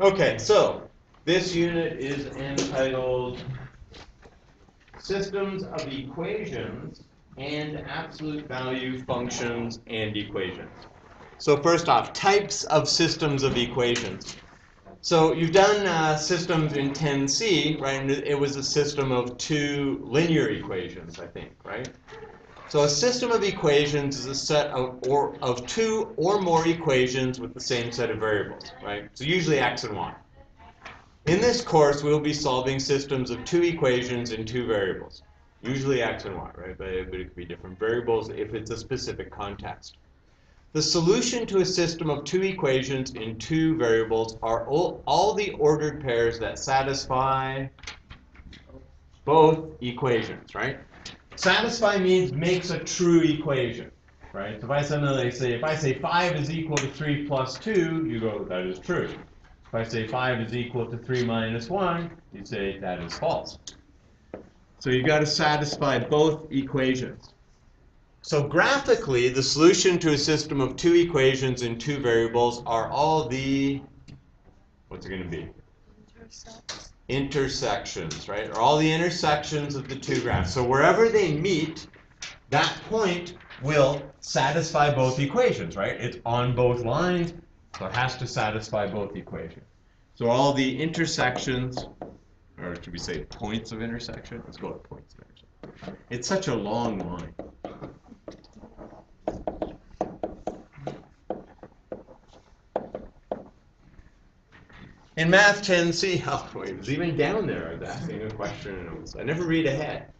Okay, so this unit is entitled Systems of Equations and Absolute Value Functions and Equations. So first off, types of systems of equations. So you've done systems in 10C, right? And it was a system of two linear equations, I think, right? So a system of equations is a set of two or more equations with the same set of variables, right? So usually x and y. In this course, we'll be solving systems of two equations and two variables, usually x and y, right? But it could be different variables if it's a specific context. The solution to a system of two equations in two variables are all the ordered pairs that satisfy both equations, right? Satisfy means makes a true equation, right? So if I say 5 is equal to 3 plus 2, you go, that is true. If I say 5 is equal to 3 minus 1, you say that is false. So you've got to satisfy both equations. So graphically, the solution to a system of two equations and two variables are all the, what's it going to be? Intersections, right? Or all the intersections of the two graphs. So wherever they meet, that point will satisfy both equations, right? It's on both lines, so it has to satisfy both equations. So all the intersections, or should we say points of intersection? Let's go with points of intersection. It's such a long line. In Math 10C, oh wait, it was even down there. I was asking a question and I never read ahead.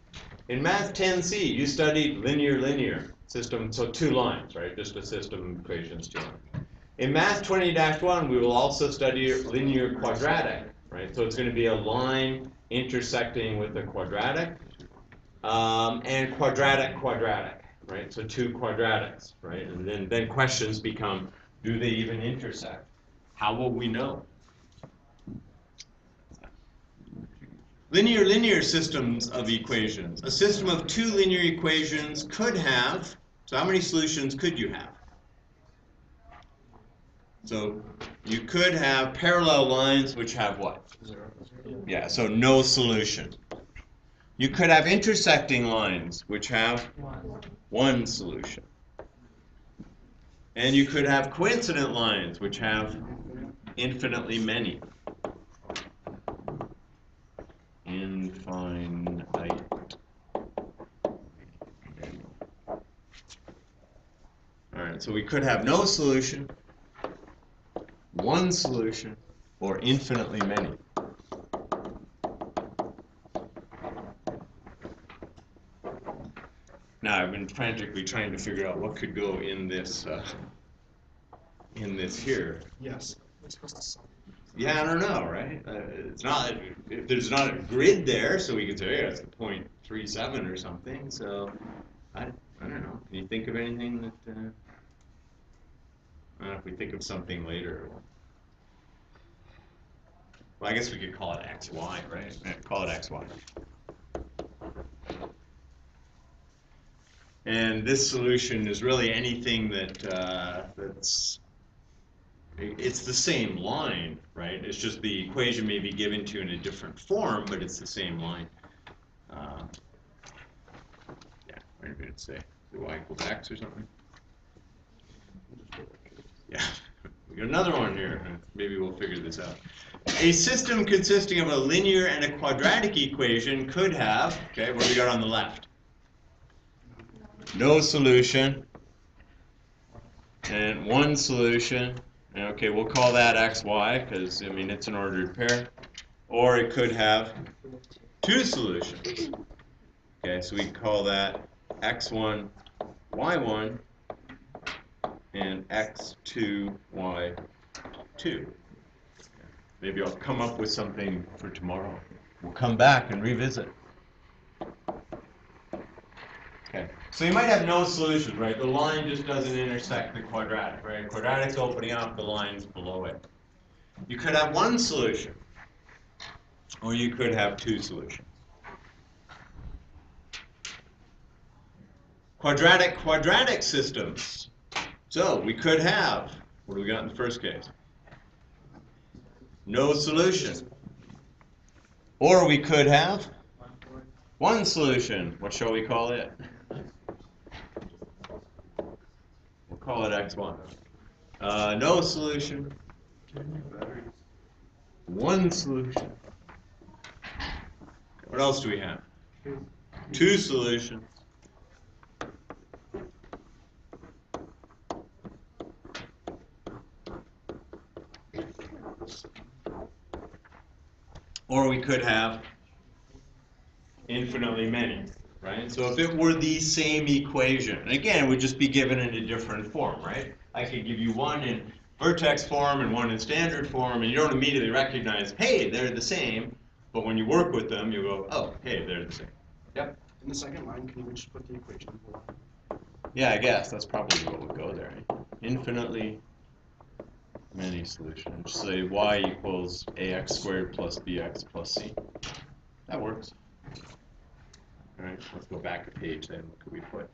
In Math 10C, you studied linear system, so two lines, right? Just a system of equations, two lines. In Math 20-1, we will also study linear quadratic, right? So it's going to be a line intersecting with a quadratic, and quadratic, right? So two quadratics, right? And then questions become, do they even intersect? How will we know? Linear systems of equations. A system of two linear equations could have, so how many solutions could you have? So you could have parallel lines which have what? Zero. Yeah, so no solution. You could have intersecting lines which have one solution. And you could have coincident lines which have infinitely many. Infinite. All right, so we could have no solution, one solution, or infinitely many. Now, I've been frantically trying to figure out what could go in this here. Yes. We're supposed to solve. Yeah, I don't know, right? It's not, if there's not a grid there, so we could say, yeah, it's a 0.37 or something. So I don't know. Can you think of anything that? I don't know if we think of something later. Well, I guess we could call it XY, right? Yeah, call it XY. And this solution is really anything that's it's the same line, right? It's just the equation may be given to you in a different form, but it's the same line. Yeah, what are you going to say? Y equals X or something? Yeah, we got another one here. Maybe we'll figure this out. A system consisting of a linear and a quadratic equation could have, okay, what do we got on the left? No solution, and one solution. And okay, we'll call that XY because, I mean, it's an ordered pair. Or it could have two solutions. Okay, so we call that X1, Y1, and X2, Y2. Maybe I'll come up with something for tomorrow. We'll come back and revisit. Okay, so you might have no solutions, right? The line just doesn't intersect the quadratic, right? Quadratic's opening up, the line's below it. You could have one solution, or you could have two solutions. Quadratic systems. So we could have, what do we got in the first case? no solution. Or we could have one solution. What shall we call it? We'll call it x1. No solution. One solution. What else do we have? Two solutions. Or we could have infinitely many, right? So if it were the same equation, and again, it would just be given in a different form, right? I could give you one in vertex form and one in standard form, and you don't immediately recognize, hey, they're the same, but when you work with them, you go, oh, hey, they're the same. Yep? In the second line, can you just put the equation below? Yeah, I guess that's probably what would go there. Infinitely many solutions. Say y equals ax squared plus bx plus c. That works. All right, let's go back a page then. What could we put?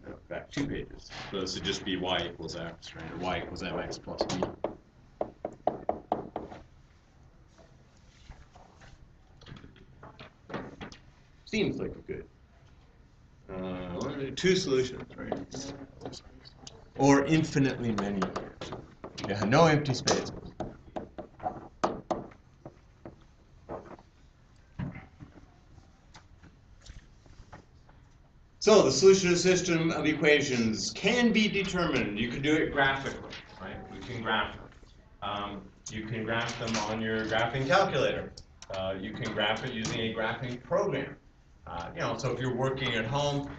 No, back 2 pages. So this would just be y equals x, right? Or y equals mx plus b. Seems like a good. Two solutions, right? Or infinitely many. Yeah, no empty spaces. So the solution to a system of equations can be determined. You can do it graphically, right? You can graph them. You can graph them on your graphing calculator. You can graph it using a graphing program. So if you're working at home,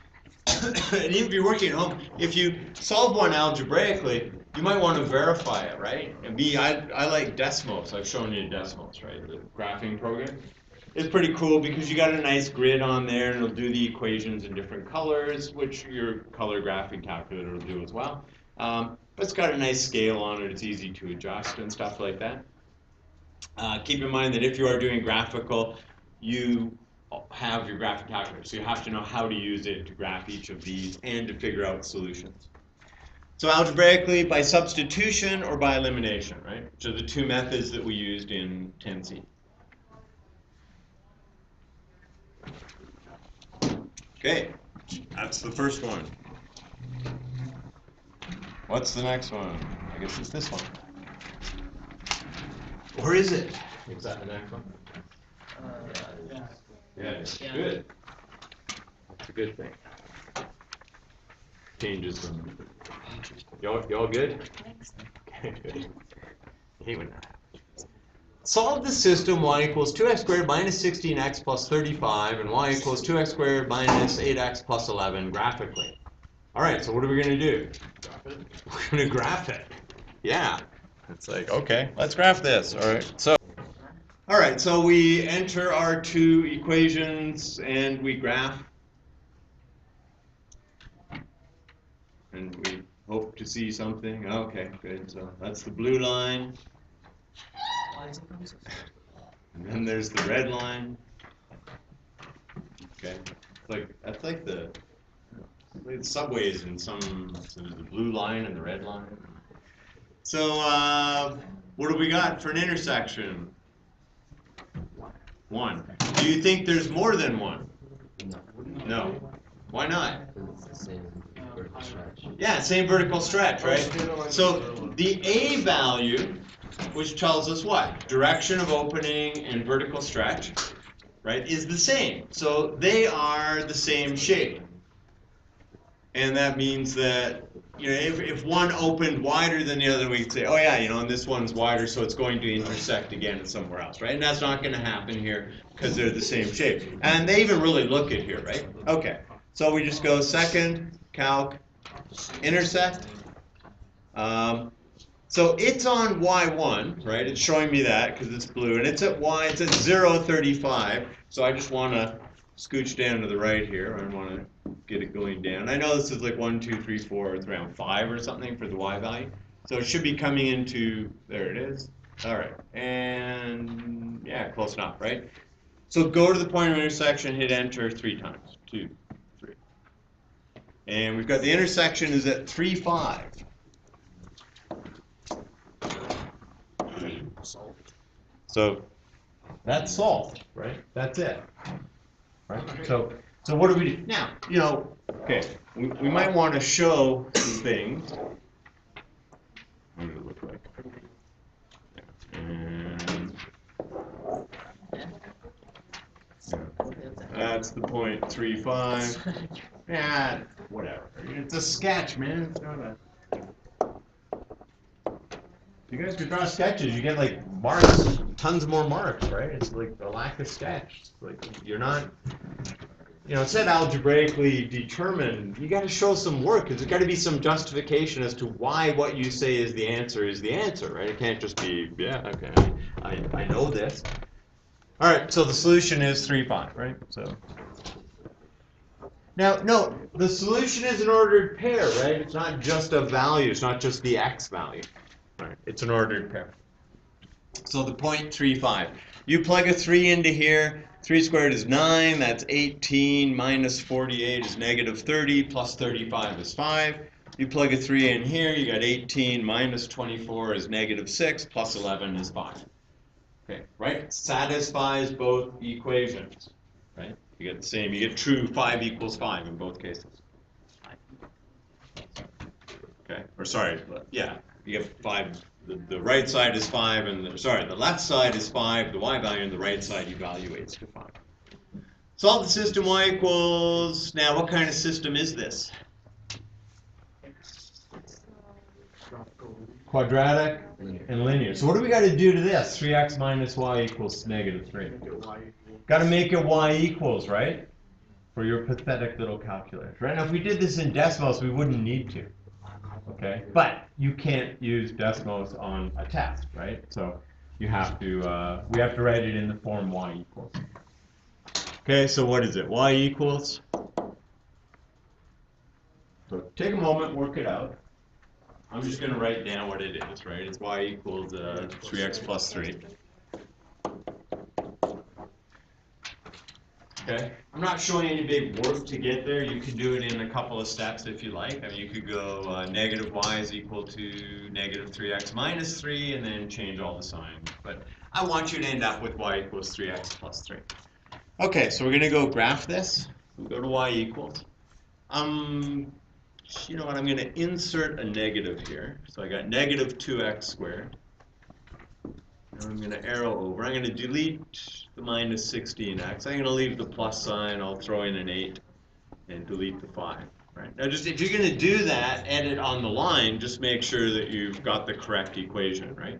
and even if you're working at home, if you solve one algebraically, you might want to verify it, right? And I like Desmos. I've shown you Desmos, right? The graphing program. It's pretty cool because you got a nice grid on there, and it'll do the equations in different colors, which your color graphing calculator will do as well. But it's got a nice scale on it. It's easy to adjust and stuff like that. Keep in mind that if you are doing graphical, you have your graphing calculator, so you have to know how to use it to graph each of these and to figure out solutions. So algebraically, by substitution or by elimination, right? Which are the two methods that we used in 10C. Okay, that's the first one. What's the next one? I guess it's this one. Or is it? Is that the next one? Yeah, it is. Good. That's a good thing. Changes them. Y'all good? Okay, good. I hate when that happens. Solve the system y equals 2x squared minus 16x plus 35 and y equals 2x squared minus 8x plus 11 graphically. All right, so what are we going to do? We're going to graph it. Yeah. It's like, okay, let's graph this. All right, so we enter our two equations and we graph. And we hope to see something. Okay, good. So that's the blue line. And then there's the red line. Okay. That's like the subways in some, so there's the blue line and the red line. So what do we got for an intersection? 1. Do you think there's more than 1? No. Why not? Yeah, same vertical stretch, right? So the A value, which tells us what? Direction of opening and vertical stretch, right, is the same. So they are the same shape. And that means that, if one opened wider than the other, we could say, oh yeah, and this one's wider, so it's going to intersect again somewhere else, right? And that's not going to happen here because they're the same shape. And they even really look it here, right? Okay, so we just go second, calc, intersect. So it's on y1, right? It's showing me that because it's blue, and it's at y, it's at 0, 35. So I just want to scooch down to the right here. I want to get it going down. I know this is like 1, 2, 3, 4, it's around 5 or something for the y value. So it should be coming into, there it is. All right, and yeah, close enough, right? So go to the point of intersection, hit enter 3 times. 2, 3. And we've got the intersection is at 3, 5. Solved. So that's solved, right? That's it. Right? So what do we do? Now, okay, we might want to show some things. What does it look like? And that's the 0.35. Yeah, whatever. It's a sketch, man. It's not a... You guys could draw sketches, you get like marks, tons more marks, right? It's like a lack of sketch. It's like you're not, it said algebraically determined. You got to show some work, because there's got to be some justification as to why what you say is the answer, right? It can't just be, yeah, okay, I know this. All right, so the solution is 3, 5, right? So now, no, the solution is an ordered pair, right? It's not just a value. It's not just the x value. Right, it's an ordered pair. So the 0.35. You plug a 3 into here. 3 squared is 9. That's 18. Minus 48 is negative 30. Plus 35 is 5. You plug a 3 in here. You got 18. Minus 24 is negative 6. Plus 11 is 5. Okay, right? Satisfies both equations. Right? You get the same. You get true 5 equals 5 in both cases. Okay, or sorry, yeah. You get 5, the right side is 5, and the left side is 5, the y value, and the right side evaluates to 5. Solve the system y equals, now what kind of system is this? Quadratic and linear. So what do we got to do to this? 3x minus y equals negative 3. Got to make it y equals, right? For your pathetic little calculator. Right now, if we did this in decimals, we wouldn't need to. Okay, but you can't use decimals on a test, right? So you have to, we have to write it in the form y equals. Okay, so what is it? Y equals. So take a moment, work it out. I'm just going to write down what it is, right? It's y equals 3x plus 3. Okay, I'm not showing any big work to get there. You can do it in a couple of steps if you like. I mean, you could go negative y is equal to negative 3x minus 3, and then change all the signs. But I want you to end up with y equals 3x plus 3. Okay, so we're going to go graph this. We'll go to y equals. You know what, I'm going to insert a negative here. So I got negative 2x squared. And I'm going to arrow over. I'm going to delete the minus 16x. I'm going to leave the plus sign. I'll throw in an 8 and delete the 5. Right? Now, just if you're going to do that, edit on the line, just make sure that you've got the correct equation, right?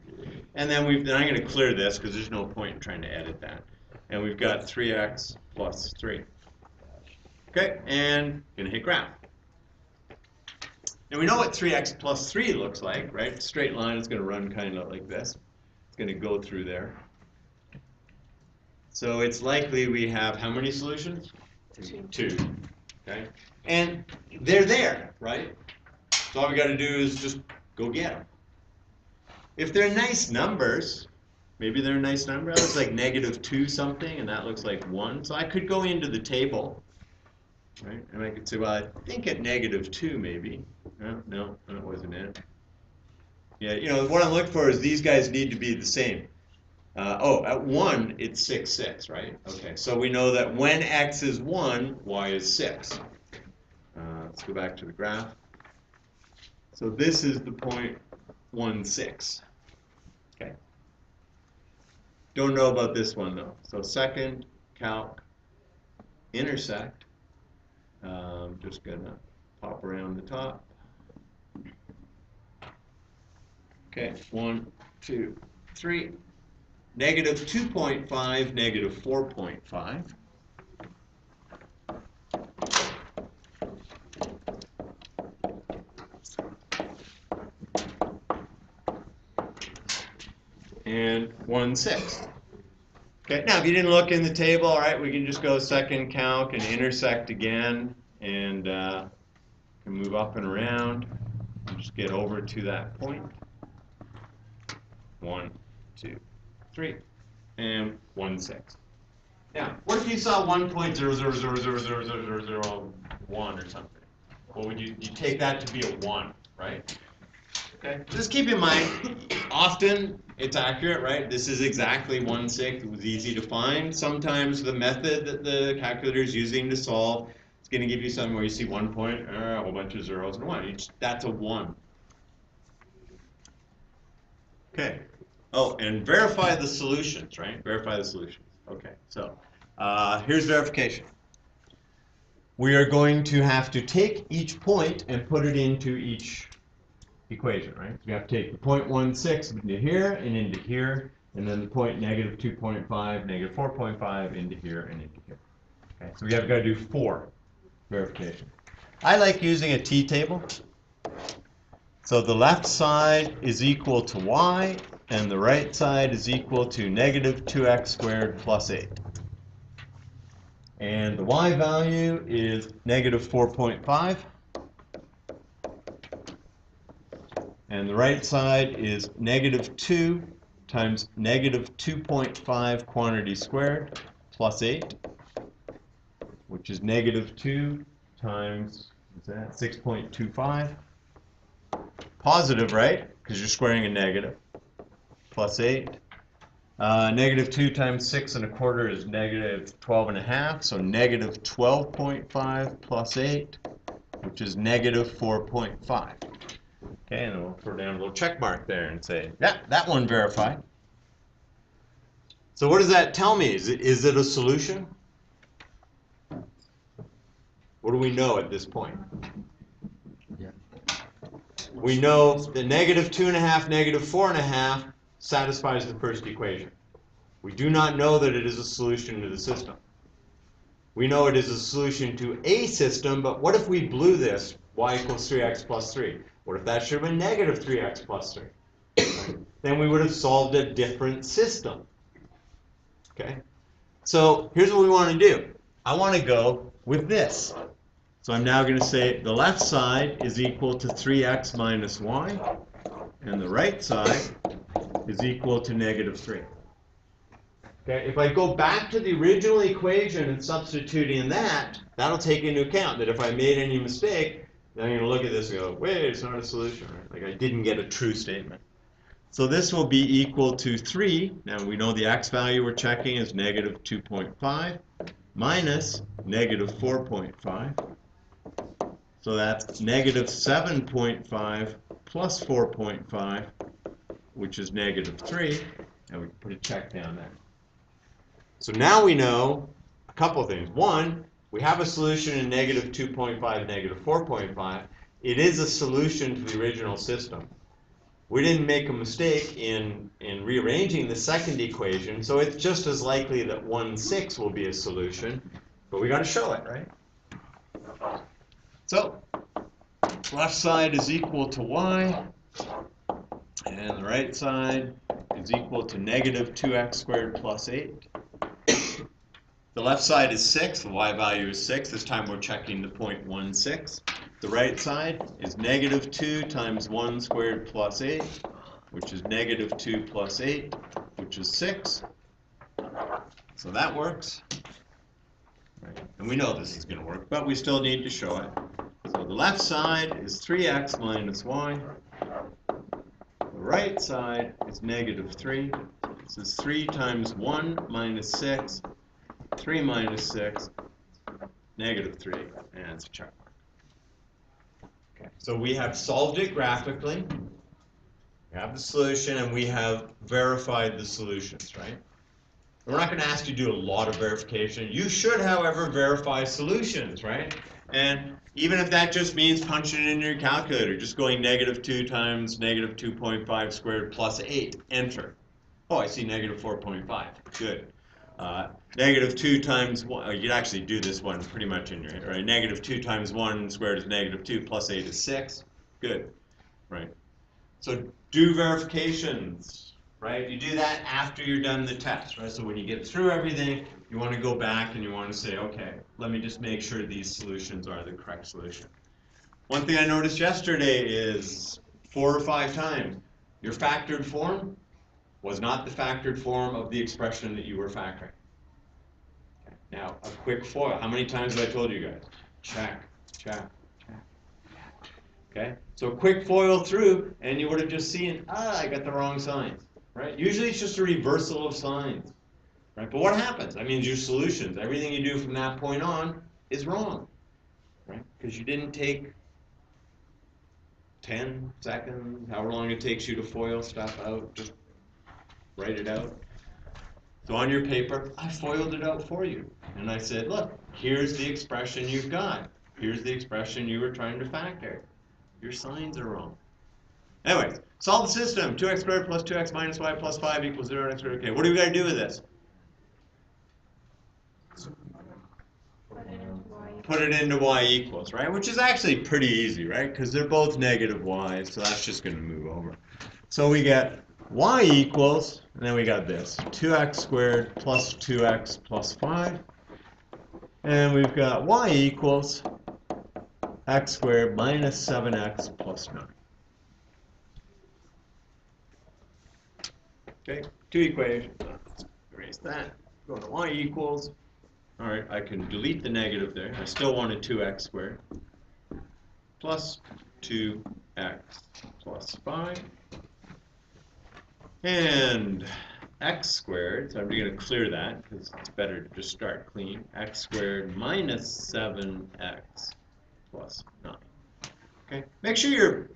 And then I'm going to clear this because there's no point in trying to edit that. And we've got 3x plus 3. Okay, and going to hit graph. Now we know what 3x plus 3 looks like, right? Straight line is going to run kind of like this. It's going to go through there. So it's likely we have how many solutions? 2. Okay, and they're there, right? So all we got to do is just go get them. If they're nice numbers, maybe they're a nice number. That looks like negative 2 something, and that looks like 1. So I could go into the table, right? And I could say, well, I think at negative 2 maybe. No, that wasn't it. Yeah, you know, what I'm looking for is these guys need to be the same. At 1, it's 6, 6, right? Okay, so we know that when x is 1, y is 6. Let's go back to the graph. So this is the point 1, 6. Okay. Don't know about this one, though. So second, calc, intersect. Just going to pop around the top. Okay, 1, 2, 3. Negative 2.5, negative 4.5. And 1, 6. Okay, now if you didn't look in the table, all right, we can just go second calc and intersect again, and can move up and around and just get over to that point. 1, 2, 3, and 1, 6. Now, what if you saw 1.000000001 or something? Well, would you take that to be a 1, right? Okay. Just keep in mind, Often it's accurate, right? This is exactly 1/6. It was easy to find. Sometimes the method that the calculator is using to solve, it's going to give you something where you see 1 point, a whole bunch of zeros and 1. That's a 1. Okay. Oh, and verify the solutions, right? Verify the solutions. Okay, so here's verification. We are going to have to take each point and put it into each equation, right? So we have to take the 0.16 into here and into here, and then the point -2.5, -4.5 into here and into here. Okay, so we have got to do 4 verification. I like using a t-table. So the left side is equal to y, and the right side is equal to -2x² plus 8. And the y value is -4.5. And the right side is -2 times -2.5 quantity squared plus 8, which is -2 times, what's that, 6.25. Positive, right? Because you're squaring a negative. Plus 8. -2 times 6.25 is -12.5, so -12.5 plus 8, which is -4.5. Okay, and then we'll throw down a little check mark there and say, yeah, that one verified. So what does that tell me? Is it a solution? What do we know at this point? Yeah. We know the -2.5, -4.5 satisfies the first equation. We do not know that it is a solution to the system. We know it is a solution to a system, but what if we blew this, y equals 3x plus 3? What if that should have been -3x plus 3? Right? Then we would have solved a different system. Okay? So here's what we want to do. I want to go with this. So I'm now going to say the left side is equal to 3x minus y, and the right side is equal to -3. Okay, if I go back to the original equation and substitute in that, that'll take into account that if I made any mistake, then I'm going to look at this and go, wait, it's not a solution, right? Like I didn't get a true statement. So this will be equal to 3. Now we know the x value we're checking is -2.5 minus -4.5. So that's -7.5 plus 4.5, which is -3. And we can put a check down there. So now we know a couple of things. One, we have a solution in -2.5, -4.5. It is a solution to the original system. We didn't make a mistake in rearranging the second equation, so it's just as likely that 1/6 will be a solution, but we got to show it, right? So left side is equal to y, and the right side is equal to -2x² plus 8. The left side is 6, the y value is 6. This time we're checking the 0.16. The right side is -2 times 1 squared plus 8, which is -2 plus 8, which is 6. So that works. Right. And we know this is going to work, but we still need to show it. So the left side is 3x minus y. The right side is -3. This is 3 times 1 minus 6. 3 minus 6, -3, and it's a check mark. Okay, so we have solved it graphically, we have the solution, and we have verified the solutions, right? We're not going to ask you to do a lot of verification. You should, however, verify solutions, right? And even if that just means punching it in your calculator, just going -2 times -2.5 squared plus 8, enter. Oh, I see -4.5, good. -2 times 1, you could actually do this one pretty much in your head, right? -2 times 1 squared is -2, plus 8 is 6. Good, right? So do verifications, right? You do that after you're done the test, right? So when you get through everything, you want to go back and you want to say, okay, let me just make sure these solutions are the correct solution. One thing I noticed yesterday is 4 or 5 times, your factored form was not the factored form of the expression that you were factoring. Okay. Now, a quick FOIL. How many times have I told you guys? Check, check, check. Okay, so quick FOIL through, and you would have just seen, I got the wrong signs, right? Usually it's just a reversal of signs, right? But what happens? That means your solutions, everything you do from that point on is wrong, right? Because you didn't take 10 seconds, however long it takes you to FOIL stuff out, just write it out. So on your paper, I FOILed it out for you. And I said, look, here's the expression you've got. Here's the expression you were trying to factor. Your signs are wrong. Anyways, solve the system. 2x squared plus 2x minus y plus 5 equals 0 x squared. Okay, what do we got to do with this? Put it into y equals, right? Which is actually pretty easy, right? Because they're both negative y's, so that's just going to move over. So we get y equals, and then we got this, 2x squared plus 2x plus 5. And we've got y equals x squared minus 7x plus 9. Okay, two equations. Let's erase that. Go to y equals. All right, I can delete the negative there. I still want a 2x squared plus 2x plus 5. And x squared, so I'm going to clear that because it's better to just start clean. X squared minus 7x plus 9. Okay, make sure your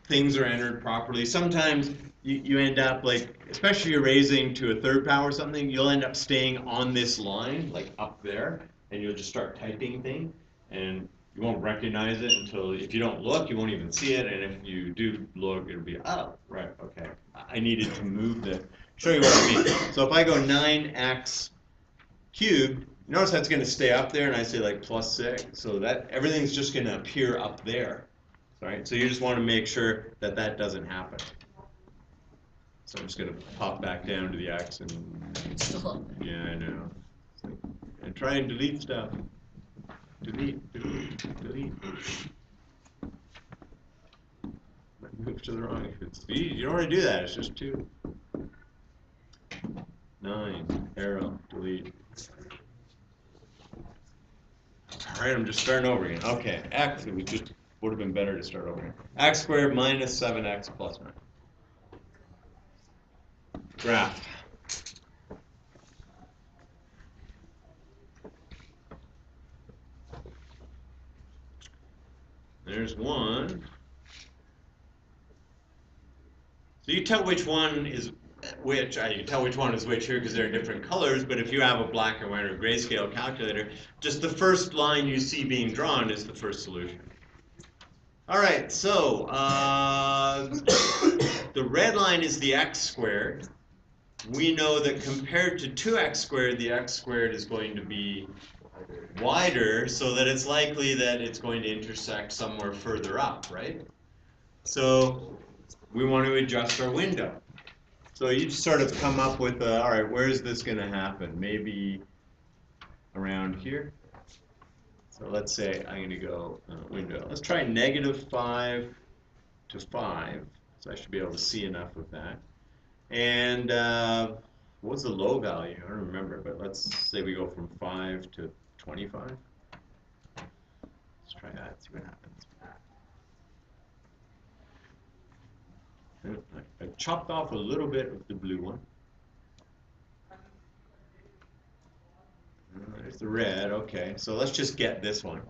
things are entered properly. Sometimes you end up like, especially you're raising to a third power or something, you'll end up staying on this line, like up there, and you'll just start typing things, and you won't recognize it until, if you don't look, you won't even see it, and if you do look, it'll be, oh, right, okay. I needed to move the, show you what I mean. So if I go 9x cubed, notice that's going to stay up there, and I say like plus 6, so that everything's just going to appear up there. Right? So you just want to make sure that that doesn't happen. So I'm just going to pop back down to the x and yeah, I know. And try and delete stuff. Delete, delete, delete. Move to the wrong. You don't want to do that. It's just 2. 9. Arrow. Delete. All right, I'm just starting over again. Okay, x. It was just. Would have been better to start over. X squared minus 7x plus 9. Graph. There's one. So you tell which one is which. You can tell which one is which here because they're different colors, but if you have a black and white or grayscale calculator, just the first line you see being drawn is the first solution. All right, so the red line is the x squared. We know that compared to 2x squared, the x squared is going to be wider, so that it's likely that it's going to intersect somewhere further up, right? So we want to adjust our window. So you just sort of come up with, all right, where is this going to happen? Maybe around here. So let's say I'm going to go window. Let's try -5 to 5. So I should be able to see enough of that. And what's the low value? I don't remember, but let's say we go from 5 to 25. Let's try that, see what happens. I chopped off a little bit of the blue one. There's the red, okay. So let's just get this one.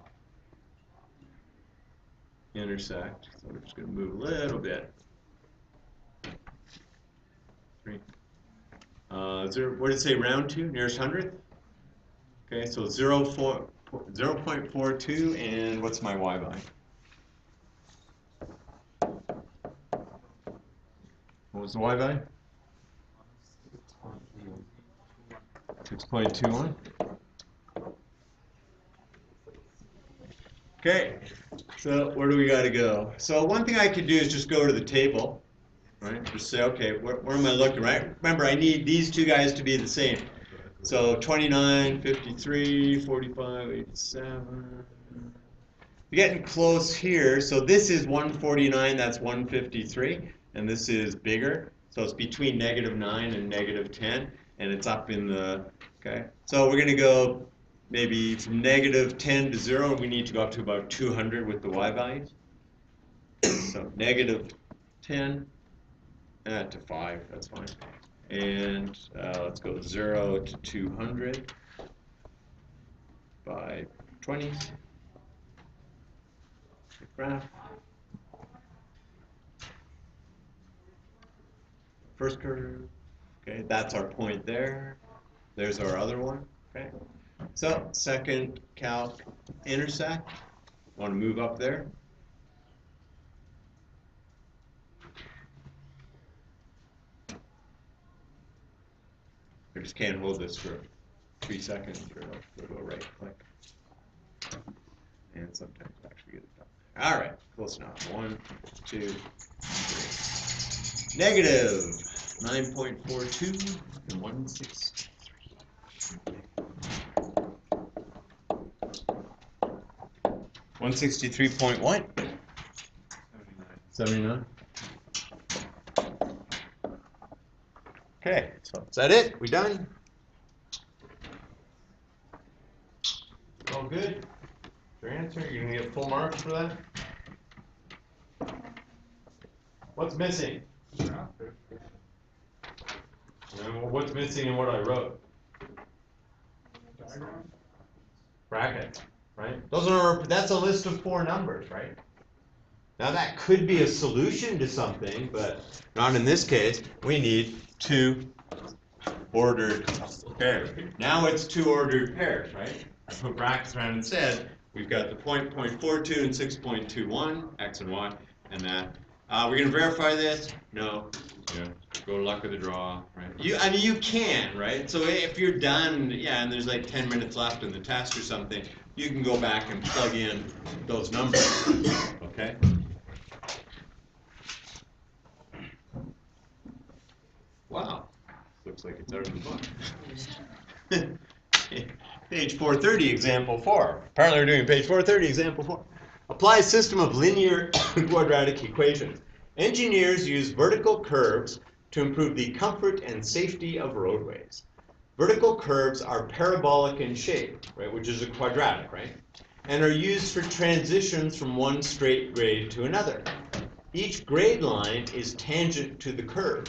Intersect. So we're just going to move a little bit. 3. What did it say, round to? Nearest hundredth? Okay, so 0.42, and what's my y value? What was the y value? 6.21. Okay, so where do we got to go? So one thing I could do is just go to the table, right? Just say, okay, where am I looking, right? Remember, I need these two guys to be the same. So 29, 53, 45, 87. You're getting close here. So this is 149, that's 153, and this is bigger. So it's between -9 and -10, and it's up in the, okay? So we're going to go maybe from -10 to 0, we need to go up to about 200 with the y values. So negative 10 to 5, that's fine. And let's go 0 to 200 by 20. Graph. First curve. Okay, that's our point there. There's our other one. Okay. So second calc intersect. Want to move up there? I just can't hold this for 3 seconds or it'll go right click. And sometimes actually get it done. All right, close enough. 1, 2, 3. Negative 9.42 and 163. 163.1. 79. Okay, so is that it? We done? All good? Your answer? You're gonna get full marks for that? What's missing? What's missing in what I wrote? Bracket, right? That's a list of 4 numbers, right? Now that could be a solution to something, but not in this case. We need 2 ordered pairs. Now it's 2 ordered pairs, right? I put brackets around and said we've got the 0.42 and 6.21, x and y, and that. We're going to verify this? No. Yeah. Go luck of the draw, right? I mean, you can, right? So if you're done, yeah, and there's like 10 minutes left in the test or something, you can go back and plug in those numbers, okay? Wow, looks like it's out of the book. Page 430, example 4. Apparently we're doing page 430, example 4. Apply a system of linear quadratic equations. Engineers use vertical curves to improve the comfort and safety of roadways. Vertical curves are parabolic in shape, right, which is a quadratic, right, and are used for transitions from one straight grade to another. Each grade line is tangent to the curve.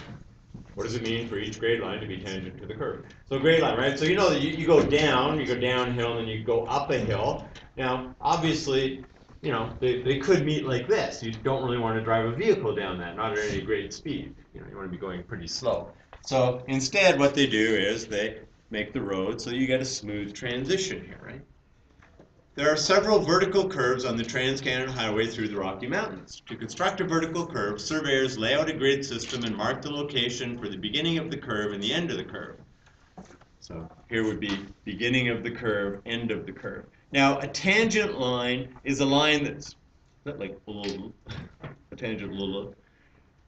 What does it mean for each grade line to be tangent to the curve? So grade line, right? So you know that you go downhill, and then you go up a hill. Now, obviously, you know, they could meet like this. You don't really want to drive a vehicle down that, not at any great speed. You know, you want to be going pretty slow. So instead, what they do is they make the road so you get a smooth transition here, right? There are several vertical curves on the Trans-Canada Highway through the Rocky Mountains. To construct a vertical curve, surveyors lay out a grid system and mark the location for the beginning of the curve and the end of the curve. So here would be beginning of the curve, end of the curve. Now, a tangent line is a line that's, like a tangent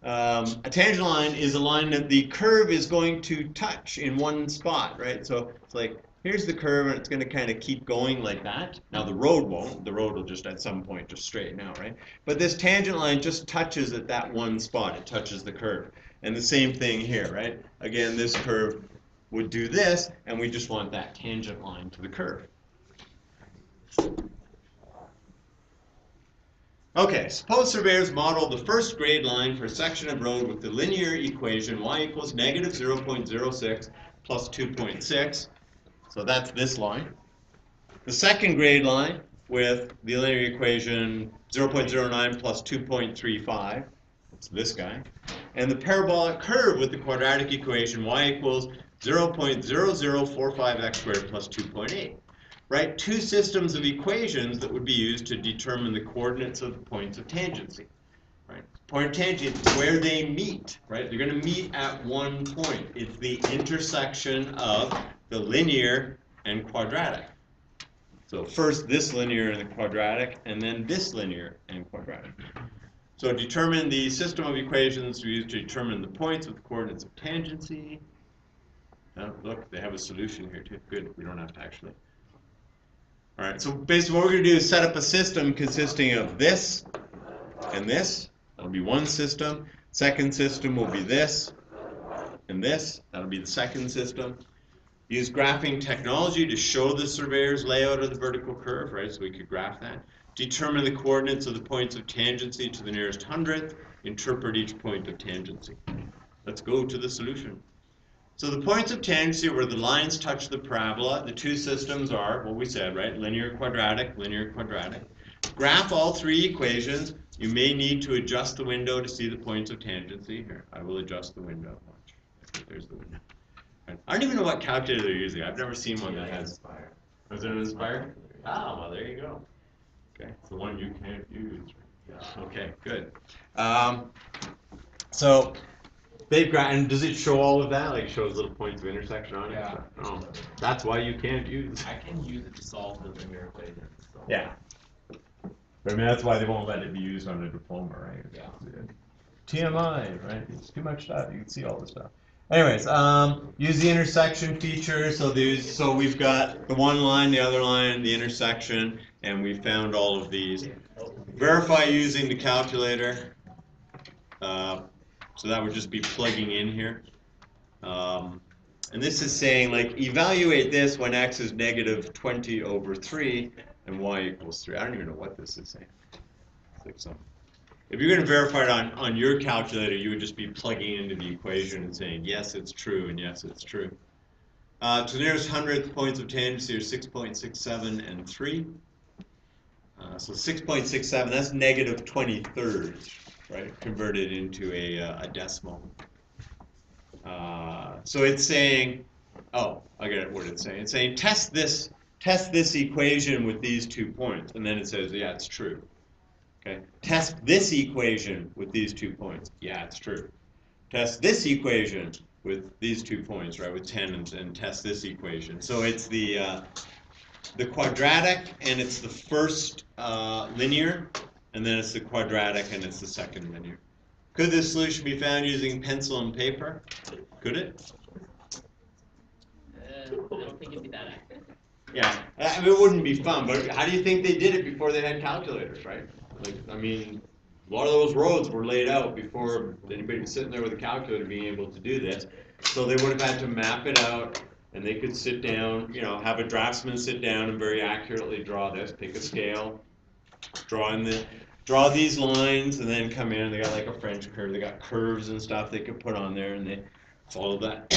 a tangent line is a line that the curve is going to touch in one spot, right? So it's like, here's the curve, and it's going to kind of keep going like that. Now the road won't. The road will just at some point just straighten out, right? But this tangent line just touches at that one spot. It touches the curve. And the same thing here, right? Again, this curve would do this, and we just want that tangent line to the curve. Okay, suppose surveyors model the first grade line for a section of road with the linear equation y equals negative 0.06 plus 2.6. So that's this line. The second grade line with the linear equation 0.09 plus 2.35. It's this guy. And the parabolic curve with the quadratic equation y equals 0.0045x squared plus 2.8. Right? 2 systems of equations that would be used to determine the coordinates of the points of tangency. Right? Point of tangent is where they meet. Right? They're going to meet at one point. It's the intersection of the linear and quadratic. So first this linear and the quadratic, and then this linear and quadratic. So determine the system of equations used to determine the points with the coordinates of tangency. Look, they have a solution here too. Good, we don't have to actually. All right, so basically what we're going to do is set up a system consisting of this and this. That'll be one system. Second system will be this and this. That'll be the second system. Use graphing technology to show the surveyor's layout of the vertical curve, right? So we could graph that. determine the coordinates of the points of tangency to the nearest hundredth, interpret each point of tangency. Let's go to the solution. So the points of tangency where the lines touch the parabola, the two systems are what we said, right? Linear, quadratic, linear, quadratic. Graph all three equations. You may need to adjust the window to see the points of tangency. Here, I will adjust the window. Watch. There's the window. I don't even know what calculator they're using. I've never seen one that has. Was it an Inspire? Ah, well, there you go. Okay, it's the one you can't use. Okay, good. So they've got, and does it show all of that? Like it shows little points of intersection on it? Yeah. Oh, that's why you can't use. I can use it to solve the linear equation. So. Yeah. But I mean, that's why they won't let it be used on a diploma, right? Yeah. TMI, right? It's too much stuff. You can see all this stuff. Anyways, use the intersection feature. So we've got the one line, the other line, the intersection, and we found all of these. Verify using the calculator. So that would just be plugging in here. And this is saying, like, evaluate this when x is negative 20 over 3 and y equals 3. I don't even know what this is saying. It's like something. If you're going to verify it on your calculator, you would just be plugging into the equation and saying, yes, it's true, and yes, it's true. To the nearest hundredth, points of tangency are 6.67 and 3. So 6.67, that's negative 23rds, right? Converted into a decimal. So it's saying, oh, I get what it's saying. It's saying test this equation with these 2 points, and then it says, yeah, it's true. Okay. Test this equation with these 2 points. Yeah, it's true. Test this equation with these 2 points, right? With 10 and test this equation. So it's the quadratic and it's the first linear, and then it's the quadratic and it's the second linear. Could this solution be found using pencil and paper? Could it? I don't think it'd be that accurate. Yeah, I mean, it wouldn't be fun, but how do you think they did it before they had calculators, right? Like, I mean, a lot of those roads were laid out before anybody was sitting there with a calculator being able to do this. So they would have had to map it out, and they could sit down, you know, have a draftsman sit down and very accurately draw this, pick a scale, draw these lines, and then come in. They got like a French curve. They got curves and stuff they could put on there, and they follow that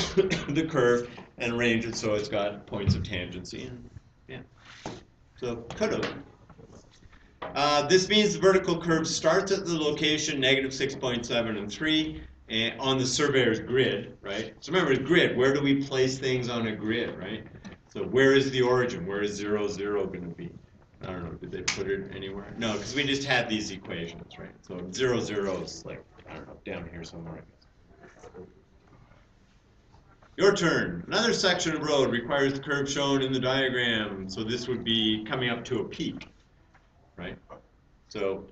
the curve and arrange it so it's got points of tangency. And, yeah, so could have. This means the vertical curve starts at the location negative 6.7 and 3 and on the surveyor's grid, right? So remember, grid, where do we place things on a grid, right? So where is the origin? Where is 0, 0 going to be? I don't know, did they put it anywhere? No, because we just had these equations, right? So 0, 0 is like, I don't know, down here somewhere, I guess. Your turn. Another section of road requires the curve shown in the diagram. So this would be coming up to a peak, right? So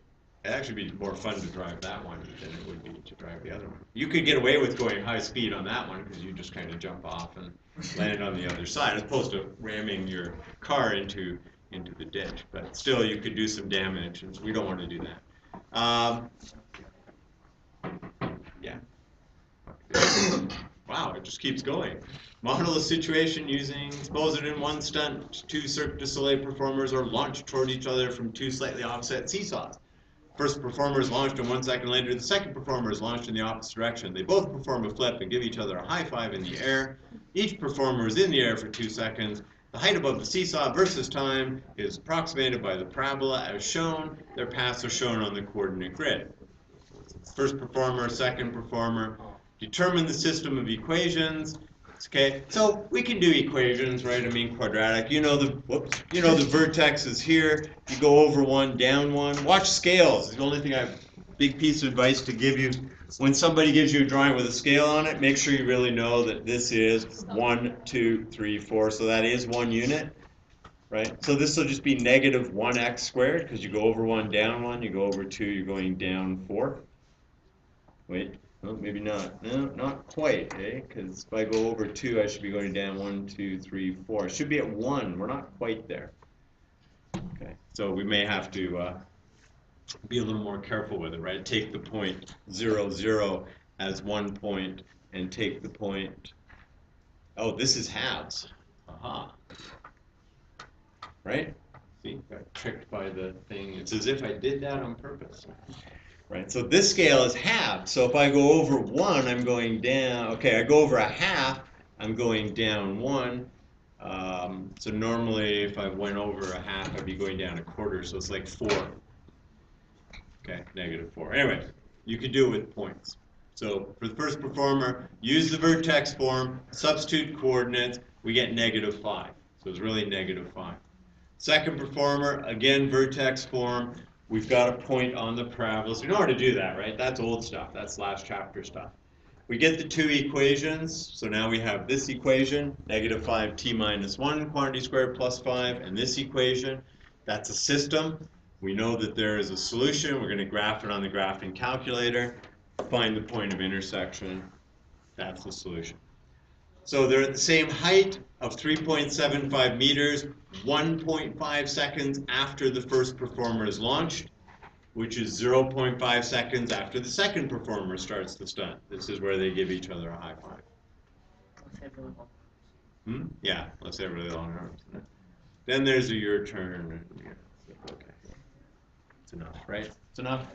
it'd actually be more fun to drive that one than it would be to drive the other one. You could get away with going high speed on that one because you just kind of jump off and land on the other side as opposed to ramming your car into the ditch. But still, you could do some damage, and we don't want to do that. Yeah. Wow, it just keeps going. Model a situation using, suppose that in one stunt, 2 Cirque du Soleil performers are launched toward each other from 2 slightly offset seesaws. First performer is launched, and 1 second later, the second performer is launched in the opposite direction. They both perform a flip and give each other a high five in the air. Each performer is in the air for 2 seconds. The height above the seesaw versus time is approximated by the parabola as shown. Their paths are shown on the coordinate grid. First performer, second performer. Determine the system of equations. Okay, so we can do equations, right? I mean, quadratic. You know the vertex is here. You go over one, down one. Watch scales. It's the only thing big piece of advice to give you. When somebody gives you a drawing with a scale on it, make sure you really know that this is 1, 2, 3, 4. So that is 1 unit, right? So this will just be negative 1x squared because you go over 1, down 1. You go over 2, you're going down 4. Wait. Well, maybe not. No, not quite, eh? Because if I go over 2, I should be going down 1, 2, 3, 4. I should be at 1. We're not quite there. Okay, so we may have to be a little more careful with it, right? Take the point 0, 0 as 1 point, and take the point. Oh, this is halves. Aha. Right? See, got tricked by the thing. It's as if I did that on purpose. Right, so this scale is halved. So if I go over 1, I'm going down. Okay, I go over a half, I'm going down 1. So normally if I went over a half, I'd be going down a quarter. So it's like 4. Okay, -4. Anyway, you could do it with points. So for the first performer, use the vertex form, substitute coordinates, we get -5. So it's really -5. Second performer, again, vertex form. We've got a point on the parabolas. We know how to do that, right? That's old stuff. That's last chapter stuff. We get the two equations. So now we have this equation, -5t minus 1 quantity squared plus 5, and this equation. That's a system. We know that there is a solution. We're going to graph it on the graphing calculator. Find the point of intersection. That's the solution. So they're at the same height of 3.75 meters, 1.5 seconds after the first performer is launched, which is 0.5 seconds after the second performer starts the stunt. This is where they give each other a high five. Yeah, let's say really long arms. Then there's a your turn. Yeah, okay. It's enough, right? It's enough.